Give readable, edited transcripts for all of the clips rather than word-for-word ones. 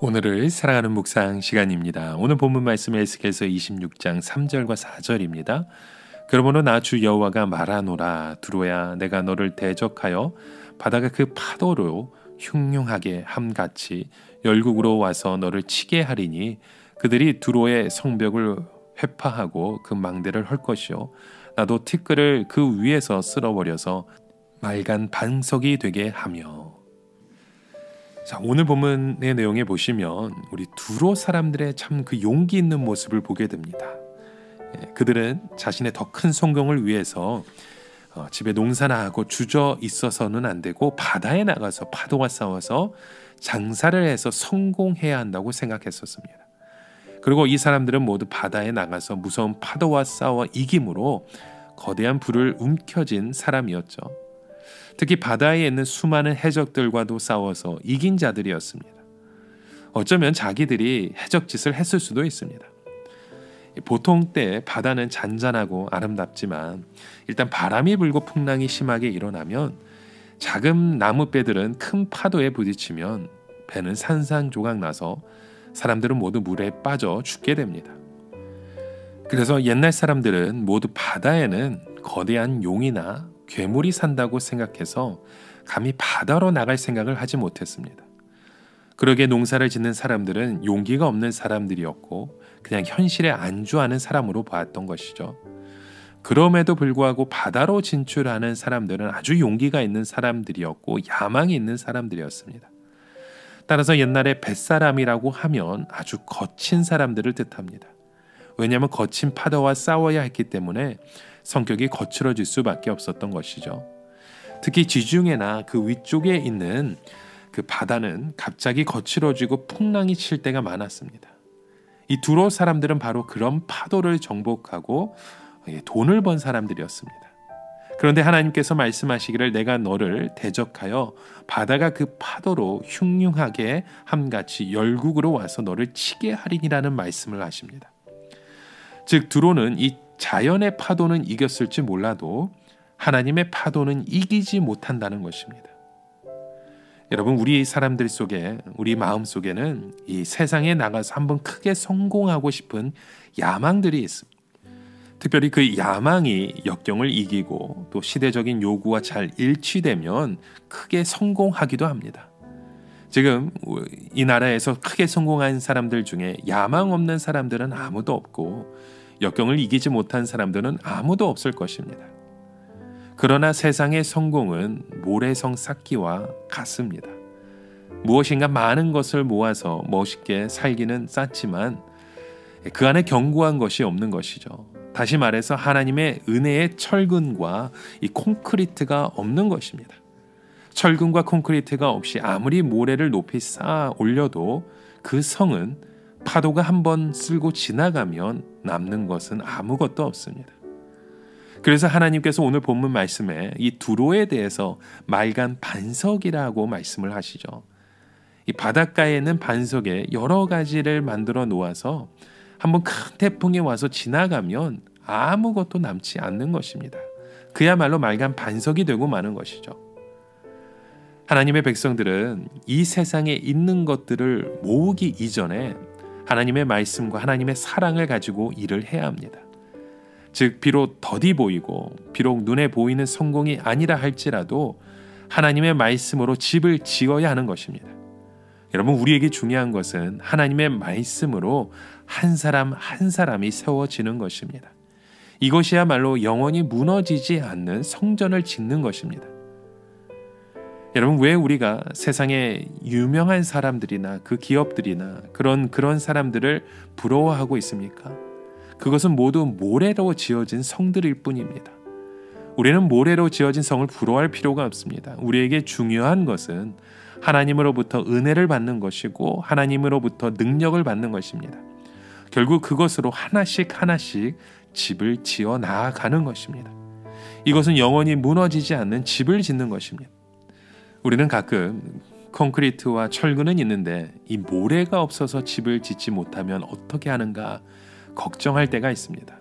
오늘을 사랑하는 묵상 시간입니다. 오늘 본문 말씀 에스겔서 26장 3절과 4절입니다. 그러므로 나 주 여호와가 말하노라. 두로야, 내가 너를 대적하여 바다가 그 파도로 흉흉하게 함같이 열국으로 와서 너를 치게 하리니 그들이 두로의 성벽을 회파하고 그 망대를 헐 것이요 나도 티끌을 그 위에서 쓸어버려서 말간 반석이 되게 하며. 자, 오늘 본문의 내용에 보시면 우리 두로 사람들의 참 그 용기 있는 모습을 보게 됩니다. 그들은 자신의 더 큰 성공을 위해서 집에 농사나 하고 주저 있어서는 안 되고 바다에 나가서 파도와 싸워서 장사를 해서 성공해야 한다고 생각했었습니다. 그리고 이 사람들은 모두 바다에 나가서 무서운 파도와 싸워 이김으로 거대한 불을 움켜쥔 사람이었죠. 특히 바다에 있는 수많은 해적들과도 싸워서 이긴 자들이었습니다. 어쩌면 자기들이 해적짓을 했을 수도 있습니다. 보통 때 바다는 잔잔하고 아름답지만 일단 바람이 불고 풍랑이 심하게 일어나면 작은 나무배들은 큰 파도에 부딪히면 배는 산산조각 나서 사람들은 모두 물에 빠져 죽게 됩니다. 그래서 옛날 사람들은 모두 바다에는 거대한 용이나 괴물이 산다고 생각해서 감히 바다로 나갈 생각을 하지 못했습니다. 그러게 농사를 짓는 사람들은 용기가 없는 사람들이었고 그냥 현실에 안주하는 사람으로 보았던 것이죠. 그럼에도 불구하고 바다로 진출하는 사람들은 아주 용기가 있는 사람들이었고 야망이 있는 사람들이었습니다. 따라서 옛날에 뱃사람이라고 하면 아주 거친 사람들을 뜻합니다. 왜냐하면 거친 파도와 싸워야 했기 때문에 성격이 거칠어질 수밖에 없었던 것이죠. 특히 지중해나 그 위쪽에 있는 그 바다는 갑자기 거칠어지고 풍랑이 칠 때가 많았습니다. 이 두로 사람들은 바로 그런 파도를 정복하고 돈을 번 사람들이었습니다. 그런데 하나님께서 말씀하시기를 내가 너를 대적하여 바다가 그 파도로 흉흉하게 함같이 열국으로 와서 너를 치게 하리니라는 말씀을 하십니다. 즉 두로는 이 자연의 파도는 이겼을지 몰라도 하나님의 파도는 이기지 못한다는 것입니다. 여러분, 우리 사람들 속에, 우리 마음 속에는 이 세상에 나가서 한번 크게 성공하고 싶은 야망들이 있습니다. 특별히 그 야망이 역경을 이기고 또 시대적인 요구와 잘 일치되면 크게 성공하기도 합니다. 지금 이 나라에서 크게 성공한 사람들 중에 야망 없는 사람들은 아무도 없고 역경을 이기지 못한 사람들은 아무도 없을 것입니다. 그러나 세상의 성공은 모래성 쌓기와 같습니다. 무엇인가 많은 것을 모아서 멋있게 살기는 쌓지만 그 안에 견고한 것이 없는 것이죠. 다시 말해서 하나님의 은혜의 철근과 이 콘크리트가 없는 것입니다. 철근과 콘크리트가 없이 아무리 모래를 높이 쌓아 올려도 그 성은 파도가 한번 쓸고 지나가면 남는 것은 아무것도 없습니다. 그래서 하나님께서 오늘 본문 말씀에 이 두로에 대해서 말간 반석이라고 말씀을 하시죠. 이 바닷가에 있는 반석에 여러 가지를 만들어 놓아서 한번 큰 태풍이 와서 지나가면 아무것도 남지 않는 것입니다. 그야말로 말간 반석이 되고 마는 것이죠. 하나님의 백성들은 이 세상에 있는 것들을 모으기 이전에 하나님의 말씀과 하나님의 사랑을 가지고 일을 해야 합니다. 즉 비록 더디 보이고 비록 눈에 보이는 성공이 아니라 할지라도 하나님의 말씀으로 집을 지어야 하는 것입니다. 여러분, 우리에게 중요한 것은 하나님의 말씀으로 한 사람 한 사람이 세워지는 것입니다. 이것이야말로 영원히 무너지지 않는 성전을 짓는 것입니다. 여러분, 왜 우리가 세상에 유명한 사람들이나 그 기업들이나 그런 사람들을 부러워하고 있습니까? 그것은 모두 모래로 지어진 성들일 뿐입니다. 우리는 모래로 지어진 성을 부러워할 필요가 없습니다. 우리에게 중요한 것은 하나님으로부터 은혜를 받는 것이고 하나님으로부터 능력을 받는 것입니다. 결국 그것으로 하나씩 하나씩 집을 지어 나아가는 것입니다. 이것은 영원히 무너지지 않는 집을 짓는 것입니다. 우리는 가끔 콘크리트와 철근은 있는데 이 모래가 없어서 집을 짓지 못하면 어떻게 하는가 걱정할 때가 있습니다.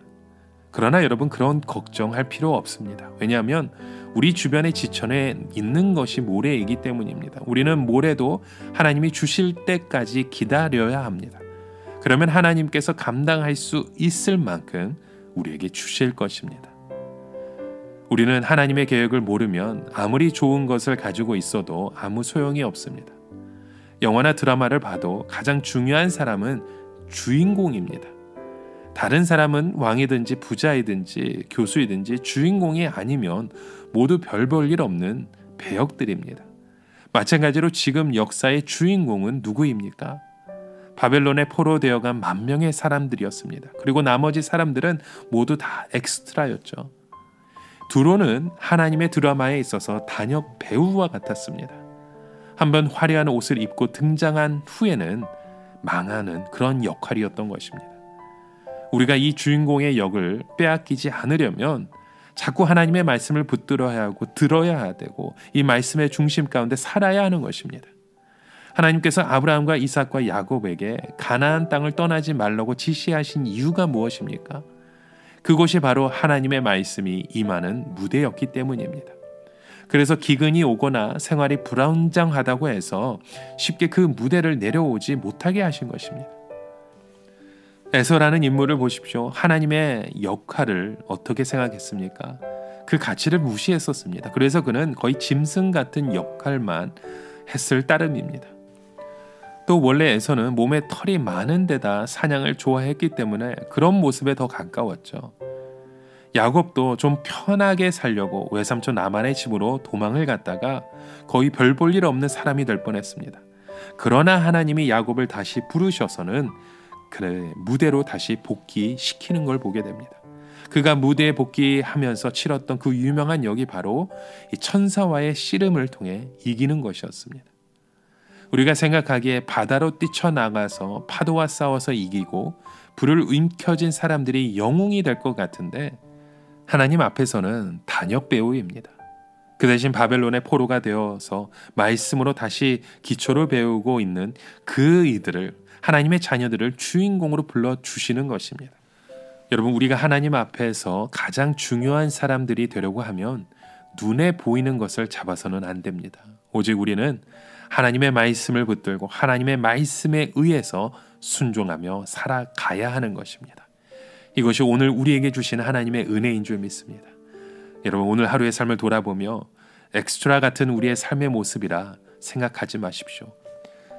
그러나 여러분, 그런 걱정할 필요 없습니다. 왜냐하면 우리 주변의 지천에 있는 것이 모래이기 때문입니다. 우리는 모래도 하나님이 주실 때까지 기다려야 합니다. 그러면 하나님께서 감당할 수 있을 만큼 우리에게 주실 것입니다. 우리는 하나님의 계획을 모르면 아무리 좋은 것을 가지고 있어도 아무 소용이 없습니다. 영화나 드라마를 봐도 가장 중요한 사람은 주인공입니다. 다른 사람은 왕이든지 부자이든지 교수이든지 주인공이 아니면 모두 별 볼 일 없는 배역들입니다. 마찬가지로 지금 역사의 주인공은 누구입니까? 바벨론에 포로되어간 10,000명의 사람들이었습니다. 그리고 나머지 사람들은 모두 다 엑스트라였죠. 두로는 하나님의 드라마에 있어서 단역 배우와 같았습니다. 한번 화려한 옷을 입고 등장한 후에는 망하는 그런 역할이었던 것입니다. 우리가 이 주인공의 역을 빼앗기지 않으려면 자꾸 하나님의 말씀을 붙들어야 하고 들어야 되고 이 말씀의 중심 가운데 살아야 하는 것입니다. 하나님께서 아브라함과 이삭과 야곱에게 가나안 땅을 떠나지 말라고 지시하신 이유가 무엇입니까? 그곳이 바로 하나님의 말씀이 임하는 무대였기 때문입니다. 그래서 기근이 오거나 생활이 불안정하다고 해서 쉽게 그 무대를 내려오지 못하게 하신 것입니다. 에서라는 인물을 보십시오. 하나님의 역할을 어떻게 생각했습니까? 그 가치를 무시했었습니다. 그래서 그는 거의 짐승 같은 역할만 했을 따름입니다. 또 원래 에서는 몸에 털이 많은 데다 사냥을 좋아했기 때문에 그런 모습에 더 가까웠죠. 야곱도 좀 편하게 살려고 외삼촌 라반의 집으로 도망을 갔다가 거의 별 볼 일 없는 사람이 될 뻔했습니다. 그러나 하나님이 야곱을 다시 부르셔서는 그의 무대로 다시 복귀시키는 걸 보게 됩니다. 그가 무대에 복귀하면서 치렀던 그 유명한 역이 바로 이 천사와의 씨름을 통해 이기는 것이었습니다. 우리가 생각하기에 바다로 뛰쳐나가서 파도와 싸워서 이기고 불을 움켜쥔 사람들이 영웅이 될 것 같은데 하나님 앞에서는 단역 배우입니다. 그 대신 바벨론의 포로가 되어서 말씀으로 다시 기초를 배우고 있는 그 이들을 하나님의 자녀들을 주인공으로 불러주시는 것입니다. 여러분, 우리가 하나님 앞에서 가장 중요한 사람들이 되려고 하면 눈에 보이는 것을 잡아서는 안 됩니다. 오직 우리는 하나님의 말씀을 붙들고 하나님의 말씀에 의해서 순종하며 살아가야 하는 것입니다. 이것이 오늘 우리에게 주신 하나님의 은혜인 줄 믿습니다. 여러분, 오늘 하루의 삶을 돌아보며 엑스트라 같은 우리의 삶의 모습이라 생각하지 마십시오.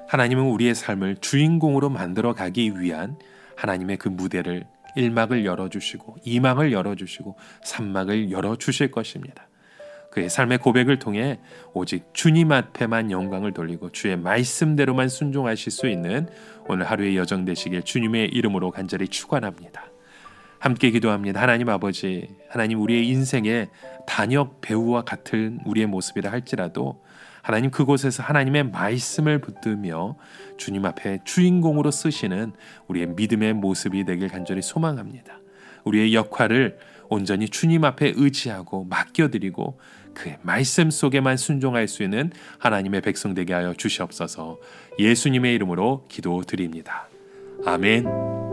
하나님은 우리의 삶을 주인공으로 만들어 가기 위한 하나님의 그 무대를 1막을 열어주시고 2막을 열어주시고 3막을 열어주실 것입니다. 그의 삶의 고백을 통해 오직 주님 앞에만 영광을 돌리고 주의 말씀대로만 순종하실 수 있는 오늘 하루의 여정 되시길 주님의 이름으로 간절히 축원합니다. 함께 기도합니다. 하나님 아버지, 하나님 우리의 인생의 단역 배우와 같은 우리의 모습이라 할지라도 하나님 그곳에서 하나님의 말씀을 붙들며 주님 앞에 주인공으로 쓰시는 우리의 믿음의 모습이 되길 간절히 소망합니다. 우리의 역할을 온전히 주님 앞에 의지하고 맡겨드리고 그의 말씀 속에만 순종할 수 있는 하나님의 백성 되게 하여 주시옵소서. 예수님의 이름으로 기도드립니다. 아멘.